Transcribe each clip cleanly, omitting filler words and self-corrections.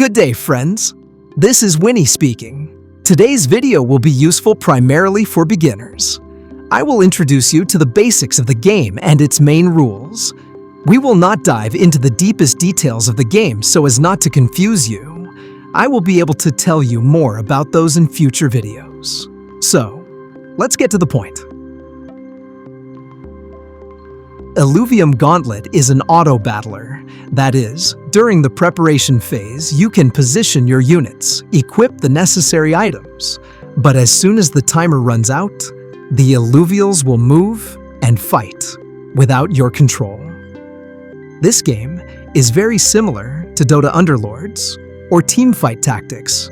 Good day, friends. This is Winnie speaking. Today's video will be useful primarily for beginners. I will introduce you to the basics of the game and its main rules. We will not dive into the deepest details of the game so as not to confuse you. I will be able to tell you more about those in future videos. So, let's get to the point. Illuvium Gauntlet is an auto-battler. That is, during the preparation phase, you can position your units, equip the necessary items. But as soon as the timer runs out, the Illuvials will move and fight without your control. This game is very similar to Dota Underlords or Teamfight Tactics.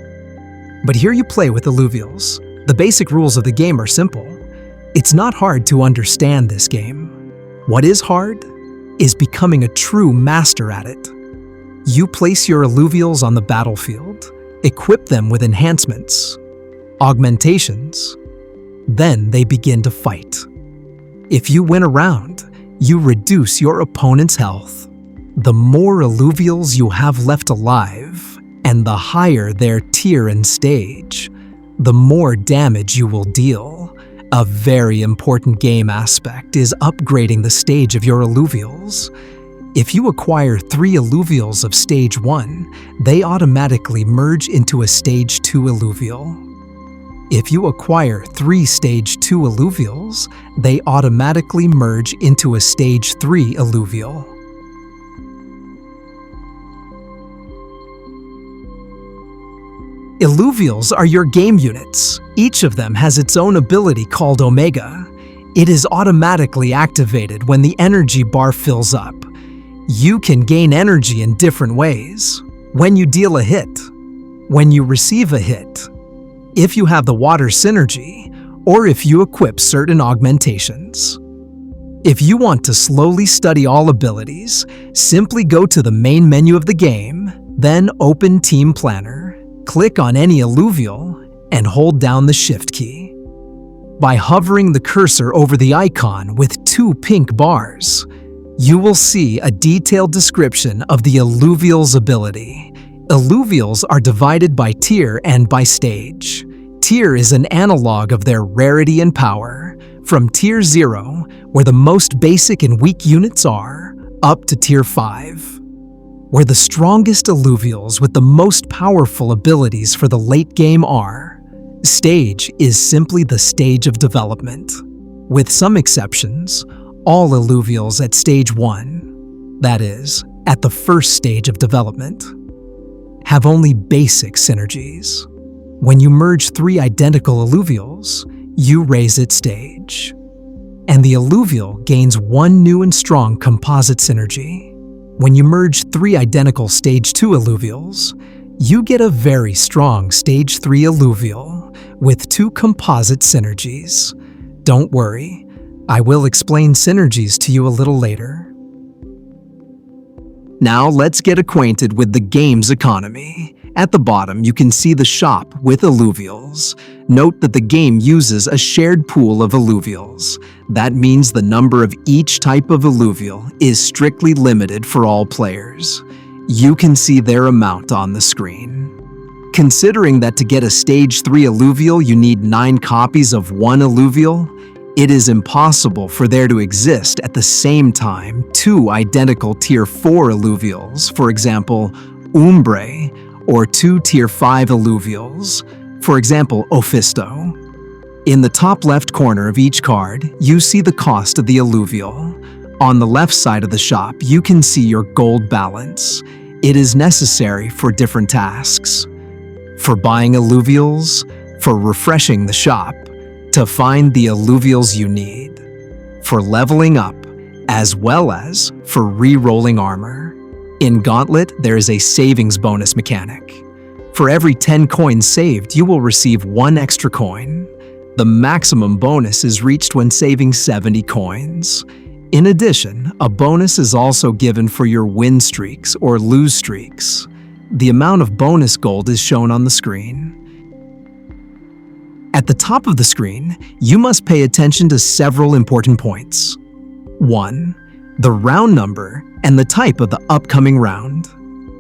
But here you play with Illuvials. The basic rules of the game are simple. It's not hard to understand this game. What is hard is becoming a true master at it. You place your Illuvials on the battlefield, equip them with enhancements, augmentations, then they begin to fight. If you win a round, you reduce your opponent's health. The more Illuvials you have left alive, and the higher their tier and stage, the more damage you will deal. A very important game aspect is upgrading the stage of your Illuvials. If you acquire 3 Illuvials of Stage 1, they automatically merge into a Stage 2 Illuvial. If you acquire 3 Stage 2 Illuvials, they automatically merge into a Stage 3 Illuvial. Illuvials are your game units. Each of them has its own ability called Omega. It is automatically activated when the energy bar fills up. You can gain energy in different ways. When you deal a hit, when you receive a hit, if you have the water synergy, or if you equip certain augmentations. If you want to slowly study all abilities, simply go to the main menu of the game, then open Team Planner. Click on any Illuvial and hold down the Shift key. By hovering the cursor over the icon with 2 pink bars, you will see a detailed description of the Illuvial's ability. Illuvials are divided by tier and by stage. Tier is an analog of their rarity and power, from Tier 0, where the most basic and weak units are, up to Tier 5. Where the strongest Illuvials with the most powerful abilities for the late game are. Stage is simply the stage of development. With some exceptions, all Illuvials at Stage 1, that is, at the first stage of development, have only basic synergies. When you merge 3 identical Illuvials, you raise its stage. And the Illuvial gains 1 new and strong composite synergy. When you merge 3 identical Stage 2 Illuvials, you get a very strong Stage 3 Illuvial with 2 composite synergies. Don't worry, I will explain synergies to you a little later. Now let's get acquainted with the game's economy. At the bottom, you can see the shop with Illuvials. Note that the game uses a shared pool of Illuvials. That means the number of each type of Illuvial is strictly limited for all players. You can see their amount on the screen. Considering that to get a Stage 3 Illuvial you need 9 copies of 1 Illuvial, it is impossible for there to exist at the same time 2 identical Tier 4 Illuvials, for example, Umbre, or 2 Tier 5 Illuvials, for example, Ophisto. In the top left corner of each card, you see the cost of the Illuvial. On the left side of the shop, you can see your gold balance. It is necessary for different tasks. For buying Illuvials, for refreshing the shop, to find the Illuvials you need, for leveling up, as well as for re-rolling armor. In Gauntlet, there is a savings bonus mechanic. For every 10 coins saved, you will receive 1 extra coin. The maximum bonus is reached when saving 70 coins. In addition, a bonus is also given for your win streaks or lose streaks. The amount of bonus gold is shown on the screen. At the top of the screen, you must pay attention to several important points. 1. The round number and the type of the upcoming round.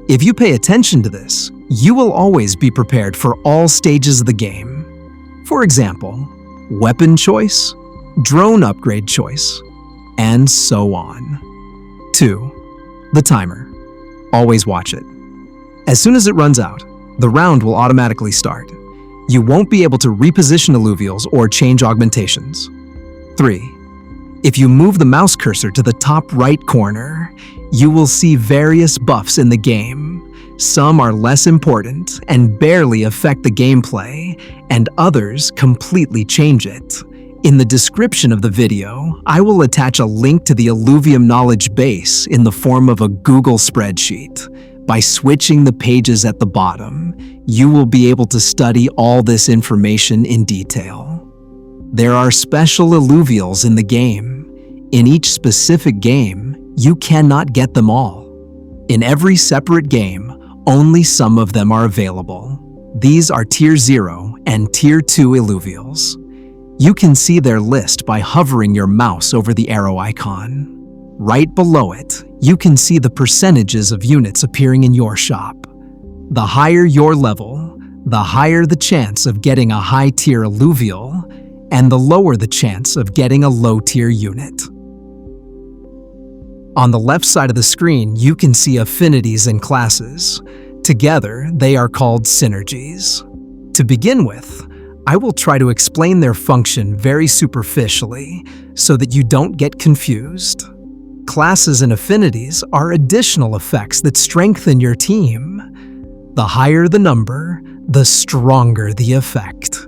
If you pay attention to this, You will always be prepared for all stages of the game. For example, weapon choice, drone upgrade choice, and so on. 2. The timer. Always watch it. As soon as it runs out, the round will automatically start. You won't be able to reposition Illuvials or change augmentations. 3. If you move the mouse cursor to the top right corner, you will see various buffs in the game. Some are less important and barely affect the gameplay, and others completely change it. In the description of the video, I will attach a link to the Illuvium knowledge base in the form of a Google spreadsheet. By switching the pages at the bottom, you will be able to study all this information in detail. There are special Illuvials in the game. In each specific game, you cannot get them all. In every separate game, only some of them are available. These are Tier 0 and Tier 2 Illuvials. You can see their list by hovering your mouse over the arrow icon. Right below it, you can see the percentages of units appearing in your shop. The higher your level, the higher the chance of getting a high-tier Illuvial, and the lower the chance of getting a low-tier unit. On the left side of the screen, you can see affinities and classes. Together, they are called Synergies. To begin with, I will try to explain their function very superficially so that you don't get confused. Classes and affinities are additional effects that strengthen your team. The higher the number, the stronger the effect.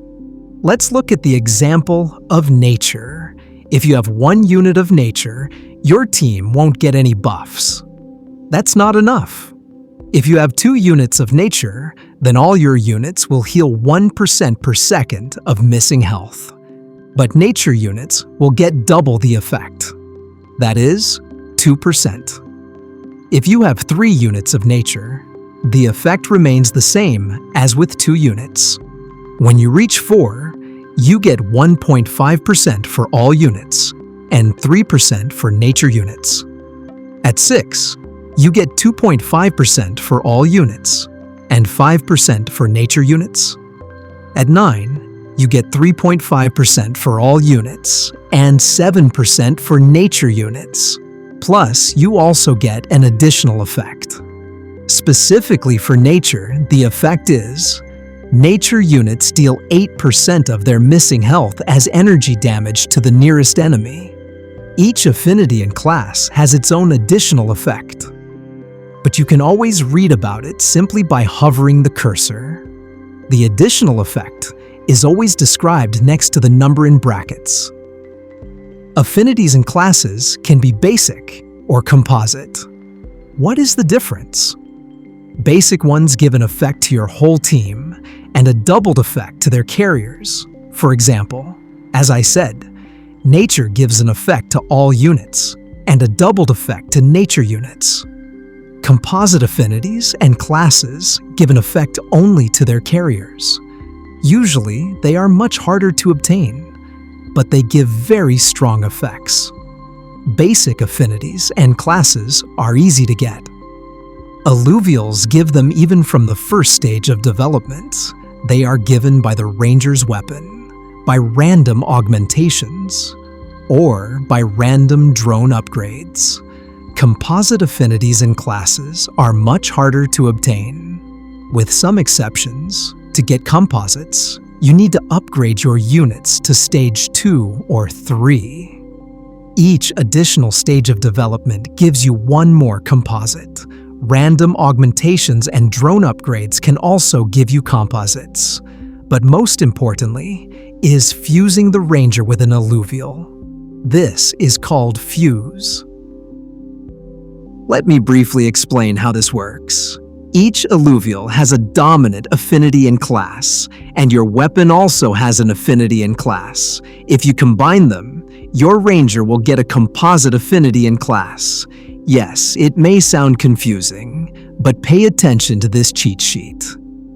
Let's look at the example of nature. If you have 1 unit of nature, your team won't get any buffs. That's not enough. If you have 2 units of nature, then all your units will heal 1% per second of missing health. But nature units will get double the effect. That is, 2%. If you have 3 units of nature, the effect remains the same as with 2 units. When you reach 4, you get 1.5% for all units and 3% for nature units. At 6, you get 2.5% for all units and 5% for nature units. At 9, you get 3.5% for all units and 7% for nature units. Plus, you also get an additional effect. Specifically for nature, the effect is nature units deal 8% of their missing health as energy damage to the nearest enemy. Each affinity and class has its own additional effect, but you can always read about it simply by hovering the cursor. The additional effect is always described next to the number in brackets. Affinities and classes can be basic or composite. What is the difference? Basic ones give an effect to your whole team and a doubled effect to their carriers. For example, as I said, nature gives an effect to all units and a doubled effect to nature units. Composite affinities and classes give an effect only to their carriers. Usually, they are much harder to obtain, but they give very strong effects. Basic affinities and classes are easy to get. Illuvials give them even from the first stage of development. They are given by the Ranger's weapon, by random augmentations, or by random drone upgrades. Composite affinities and classes are much harder to obtain. With some exceptions, to get composites, you need to upgrade your units to stage 2 or 3. Each additional stage of development gives you one more composite. Random augmentations and drone upgrades can also give you composites. But most importantly is fusing the Ranger with an Illuvial. This is called fuse. Let me briefly explain how this works. Each Illuvial has a dominant affinity and class, and your weapon also has an affinity and class. If you combine them, your Ranger will get a composite affinity and class. Yes, it may sound confusing, but pay attention to this cheat sheet.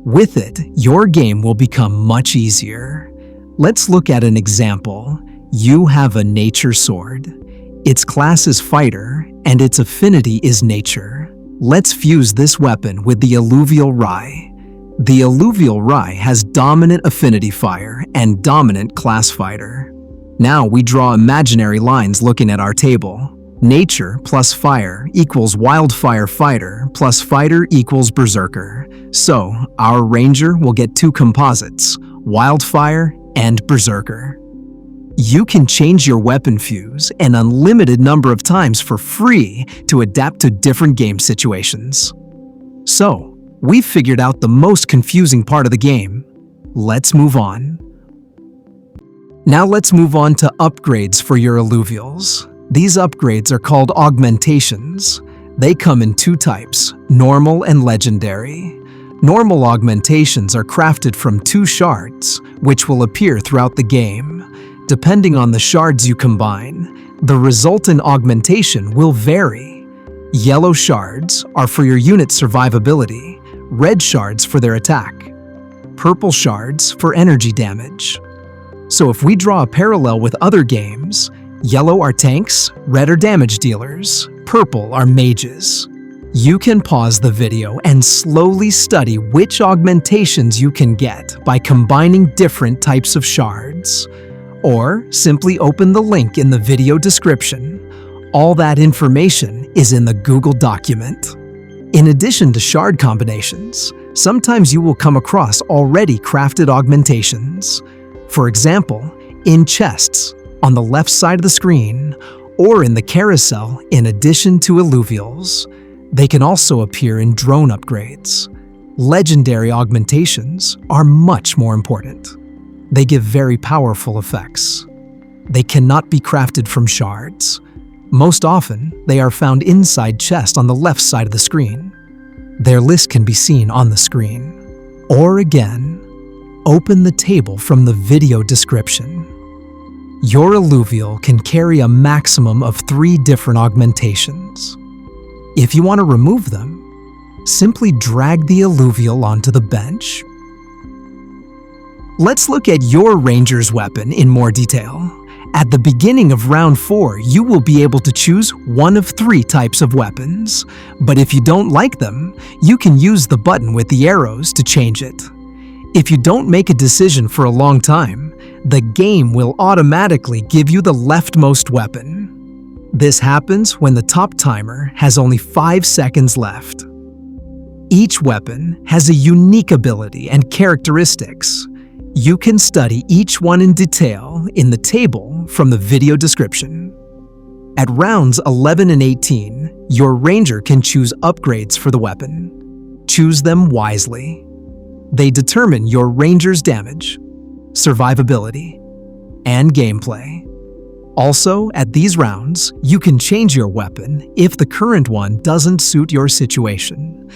With it, your game will become much easier. Let's look at an example. You have a nature sword. Its class is fighter, and its affinity is nature. Let's fuse this weapon with the Illuvial Rye. The Illuvial Rye has dominant affinity fire and dominant class fighter. Now we draw imaginary lines looking at our table. Nature plus fire equals wildfire fighter plus fighter equals berserker. So our ranger will get two composites, wildfire and berserker. You can change your weapon fuse an unlimited number of times for free to adapt to different game situations. So, we've figured out the most confusing part of the game. Let's move on. Now let's move on to upgrades for your Illuvials. These upgrades are called Augmentations. They come in two types, normal and legendary. Normal augmentations are crafted from 2 shards, which will appear throughout the game. Depending on the shards you combine, the resultant augmentation will vary. Yellow shards are for your unit's survivability, red shards for their attack, purple shards for energy damage. So if we draw a parallel with other games, yellow are tanks, red are damage dealers, purple are mages. You can pause the video and slowly study which augmentations you can get by combining different types of shards. Or simply open the link in the video description. All that information is in the Google document. In addition to shard combinations, sometimes you will come across already crafted augmentations. For example, in chests on the left side of the screen, or in the carousel in addition to Illuvials. They can also appear in drone upgrades. Legendary augmentations are much more important. They give very powerful effects. They cannot be crafted from shards. Most often, they are found inside chests on the left side of the screen. Their list can be seen on the screen. Or again, open the table from the video description. Your Illuvial can carry a maximum of 3 different augmentations. If you want to remove them, simply drag the Illuvial onto the bench. Let's look at your ranger's weapon in more detail. At the beginning of round 4, you will be able to choose one of 3 types of weapons, but if you don't like them, you can use the button with the arrows to change it. If you don't make a decision for a long time, the game will automatically give you the leftmost weapon. This happens when the top timer has only 5 seconds left. Each weapon has a unique ability and characteristics. You can study each one in detail in the table from the video description. At rounds 11 and 18, your ranger can choose upgrades for the weapon. Choose them wisely. They determine your ranger's damage, survivability, and gameplay. Also, at these rounds, you can change your weapon if the current one doesn't suit your situation.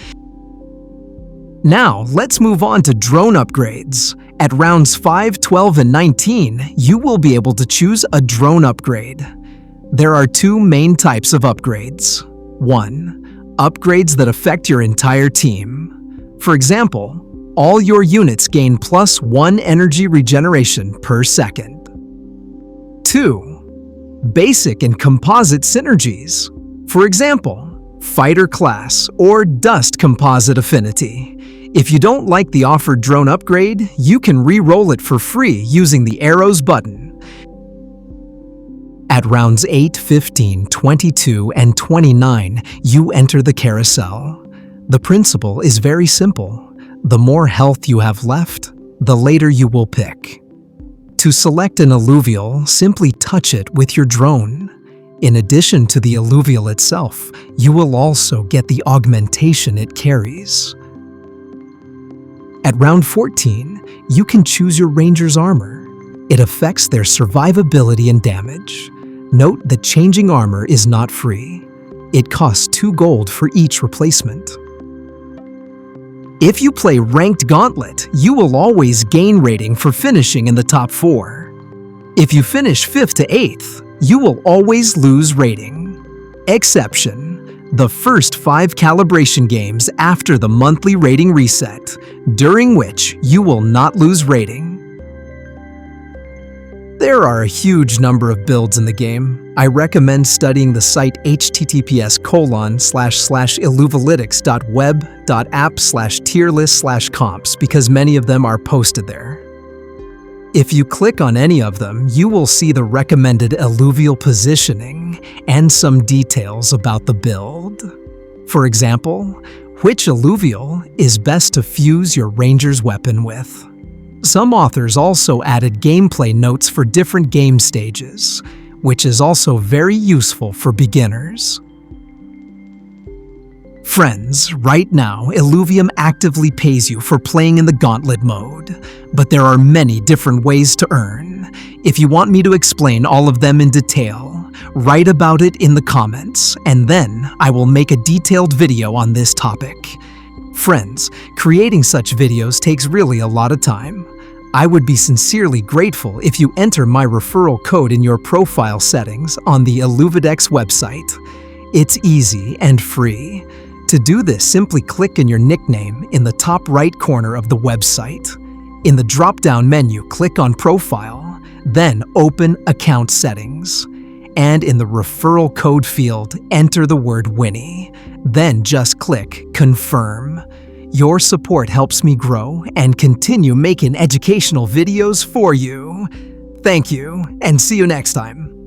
Now, let's move on to drone upgrades. At rounds 5, 12, and 19, you will be able to choose a drone upgrade. There are 2 main types of upgrades. 1. Upgrades that affect your entire team. For example, all your units gain +1 energy regeneration per second. 2. Basic and composite synergies. For example, fighter class or dust composite affinity. If you don't like the offered drone upgrade, you can re-roll it for free using the arrows button. At rounds 8, 15, 22, and 29, you enter the carousel. The principle is very simple. The more health you have left, the later you will pick. To select an Illuvial, simply touch it with your drone. In addition to the Illuvial itself, you will also get the augmentation it carries. At round 14, you can choose your ranger's armor. It affects their survivability and damage. Note that changing armor is not free. It costs 2 gold for each replacement. If you play Ranked Gauntlet, you will always gain rating for finishing in the top 4. If you finish 5th to 8th, you will always lose rating. Exception: the first 5 calibration games after the monthly rating reset, during which you will not lose rating. There are a huge number of builds in the game. I recommend studying the site https://illuvalytics.web.app/tierlist/comps because many of them are posted there. If you click on any of them, you will see the recommended alluvial positioning and some details about the build. For example, which alluvial is best to fuse your ranger's weapon with. Some authors also added gameplay notes for different game stages, which is also very useful for beginners. Friends, right now, Illuvium actively pays you for playing in the Gauntlet mode, but there are many different ways to earn. If you want me to explain all of them in detail, write about it in the comments, and then I will make a detailed video on this topic. Friends, creating such videos takes really a lot of time. I would be sincerely grateful if you enter my referral code in your profile settings on the Illuvidex website. It's easy and free. To do this, simply click in your nickname in the top right corner of the website. In the drop-down menu, click on Profile, then open Account Settings. And in the referral code field, enter the word Winnie. Then just click Confirm. Your support helps me grow and continue making educational videos for you. Thank you, and see you next time.